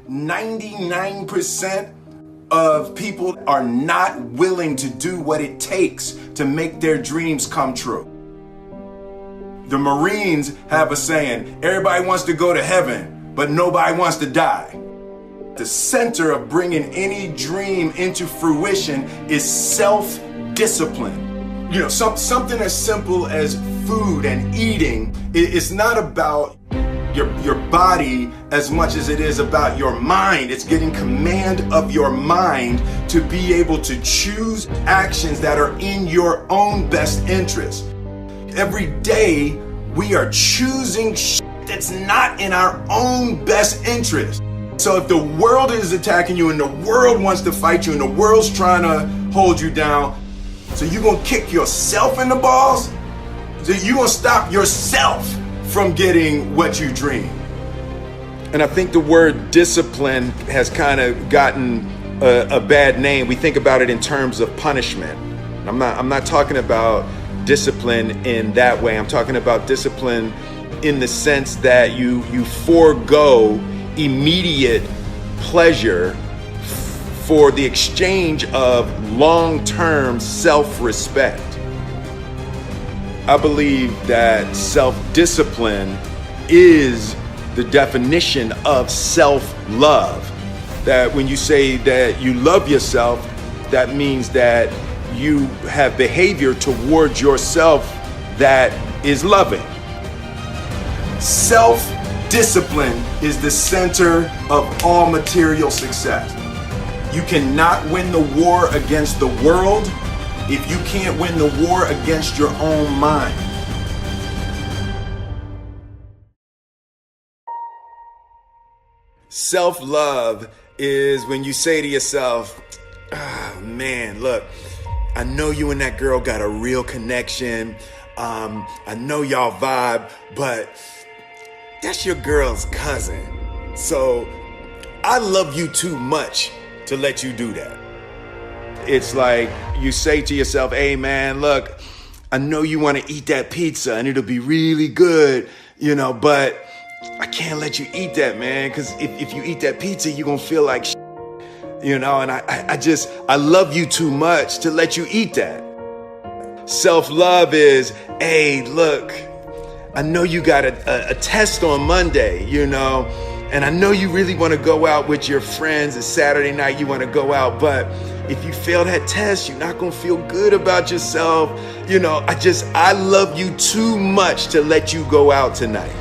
99% of people are not willing to do what it takes to make their dreams come true. The Marines have a saying, everybody wants to go to heaven, but nobody wants to die. The center of bringing any dream into fruition is self-discipline. You know, something as simple as food and eating. It's not about your body as much as it is about your mind. It's getting command of your mind to be able to choose actions that are in your own best interest. Every day we are choosing that's not in our own best interest. So if the world is attacking you and the world wants to fight you and the world's trying to hold you down, so you're gonna kick yourself in the balls? So you're gonna stop yourself from getting what you dream. And I think the word discipline has kind of gotten a bad name. We think about it in terms of punishment. I'm not talking about discipline in that way. I'm talking about discipline in the sense that you forego immediate pleasure for the exchange of long-term self-respect. I believe that self-discipline is the definition of self-love. That when you say that you love yourself, that means that you have behavior towards yourself that is loving. Self-discipline is the center of all material success. You cannot win the war against the world if you can't win the war against your own mind. Self-love is when you say to yourself, oh, man, look, I know you and that girl got a real connection. I know y'all vibe, but that's your girl's cousin. So I love you too much to let you do that. It's like you say to yourself, hey man, look, I know you want to eat that pizza and it'll be really good, you know, but I can't let you eat that, man, because if you eat that pizza, you're going to feel like shit, you know, and I love you too much to let you eat that. Self-love is, hey, look, I know you got a test on Monday, you know, and I know you really want to go out with your friends. It's Saturday night, you want to go out, but if you fail that test, you're not going to feel good about yourself. You know, I love you too much to let you go out tonight.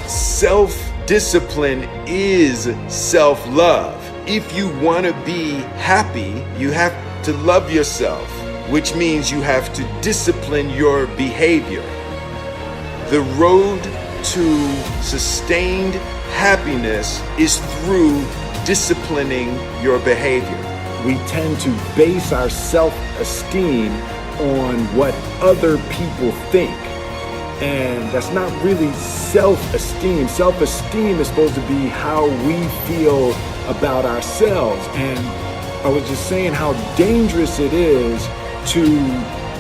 Self-discipline is self-love. If you want to be happy, you have to love yourself, which means you have to discipline your behavior. The road to sustained happiness is through disciplining your behavior. We tend to base our self-esteem on what other people think. And that's not really self-esteem. Self-esteem is supposed to be how we feel about ourselves. And I was just saying how dangerous it is to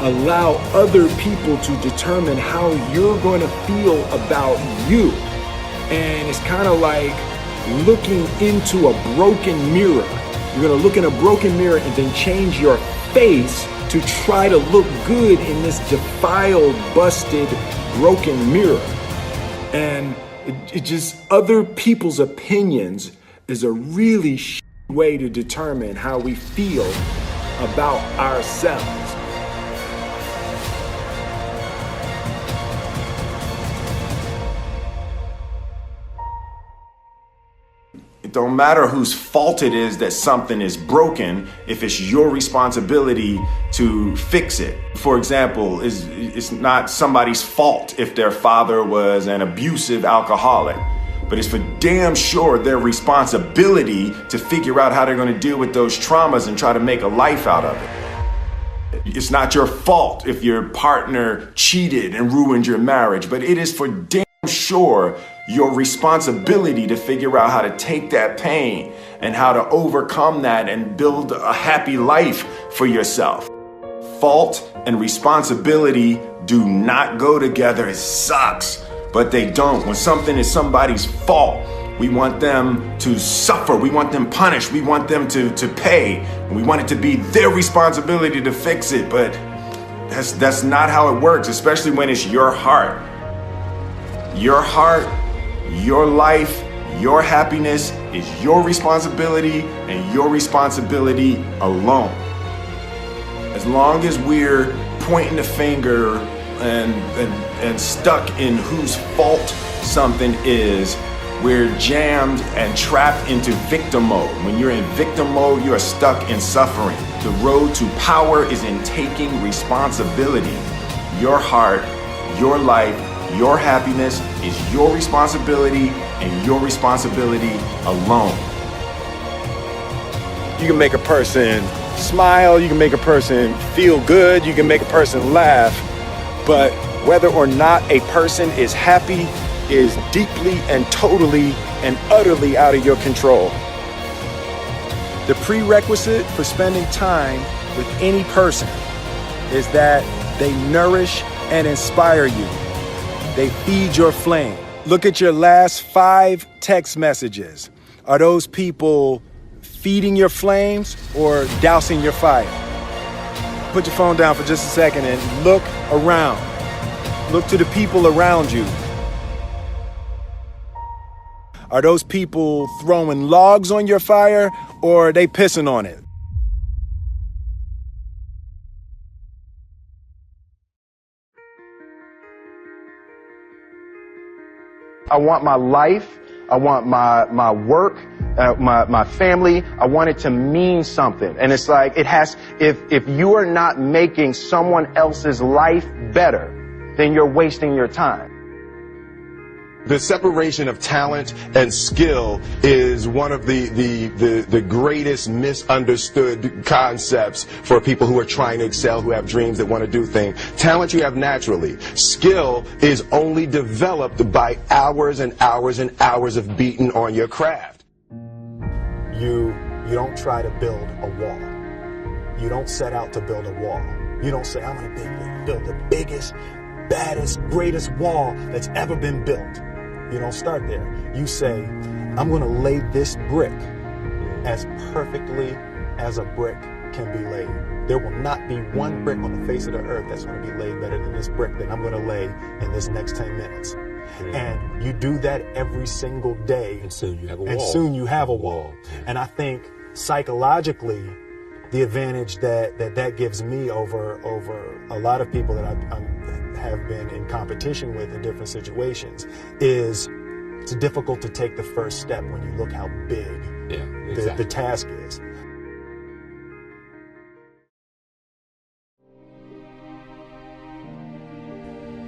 allow other people to determine how you're going to feel about you. And it's kind of like looking into a broken mirror. You're going to look in a broken mirror and then change your face to try to look good in this defiled, busted, broken mirror. And it just, other people's opinions is a really way to determine how we feel about ourselves. It don't matter whose fault it is that something is broken if it's your responsibility to fix it. For example, it's not somebody's fault if their father was an abusive alcoholic, but it's for damn sure their responsibility to figure out how they're going to deal with those traumas and try to make a life out of it. It's not your fault if your partner cheated and ruined your marriage, but it is for damn sure your responsibility to figure out how to take that pain and how to overcome that and build a happy life for yourself. Fault and responsibility do not go together. It sucks, but they don't. When something is somebody's fault, We want them to suffer. We want them punished. We want them to pay. We want it to be their responsibility to fix it. But that's not how it works, especially when it's your heart. Your heart, your life, your happiness is your responsibility and your responsibility alone. As long as we're pointing the finger and stuck in whose fault something is, we're jammed and trapped into victim mode. When you're in victim mode, you are stuck in suffering. The road to power is in taking responsibility. Your heart, your life, your happiness is your responsibility and your responsibility alone. You can make a person smile, you can make a person feel good, you can make a person laugh, but whether or not a person is happy is deeply and totally and utterly out of your control. The prerequisite for spending time with any person is that they nourish and inspire you. They feed your flame. Look at your last 5 text messages. Are those people feeding your flames or dousing your fire? Put your phone down for just a second and look around. Look to the people around you. Are those people throwing logs on your fire or are they pissing on it? I want my life, I want my work, my family, I want it to mean something. And it's like, if you are not making someone else's life better, then you're wasting your time. The separation of talent and skill is one of the greatest misunderstood concepts for people who are trying to excel, who have dreams that want to do things. Talent you have naturally. Skill is only developed by hours and hours and hours of beating on your craft. You don't try to build a wall. You don't set out to build a wall. You don't say, I'm going to build the biggest, baddest, greatest wall that's ever been built. You don't start there. You say, I'm going to lay this brick as perfectly as a brick can be laid. There will not be one brick on the face of the earth that's going to be laid better than this brick that I'm going to lay in this next 10 minutes. And you do that every single day. And soon you have a wall. And soon you have a wall. And I think psychologically, the advantage that gives me over a lot of people that I have been in competition with in different situations is it's difficult to take the first step when you look how big the task is.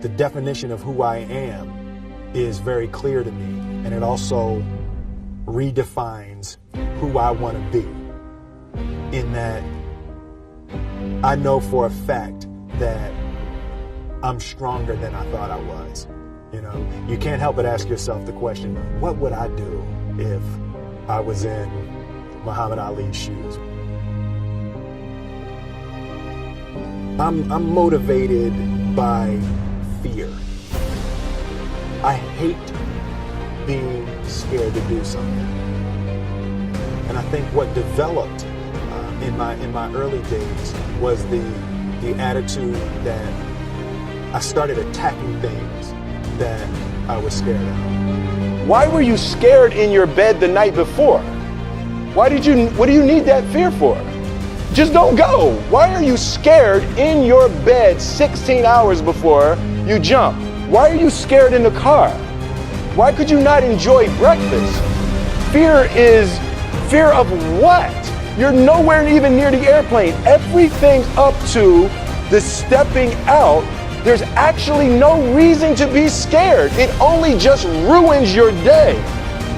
The definition of who I am is very clear to me, and it also redefines who I want to be, in that I know for a fact that I'm stronger than I thought I was. You know, you can't help but ask yourself the question, what would I do if I was in Muhammad Ali's shoes? I'm motivated by fear. I hate being scared to do something. And I think what developed in my early days was the attitude that I started attacking things that I was scared of. Why were you scared in your bed the night before? What do you need that fear for? Just don't go. Why are you scared in your bed 16 hours before you jump? Why are you scared in the car? Why could you not enjoy breakfast? Fear is fear of what? You're nowhere even near the airplane. Everything up to the stepping out, there's actually no reason to be scared. It only just ruins your day.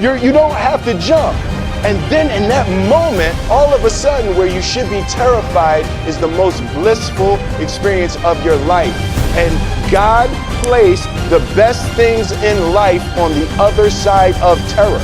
You don't have to jump. And then in that moment, all of a sudden, where you should be terrified is the most blissful experience of your life. And God placed the best things in life on the other side of terror.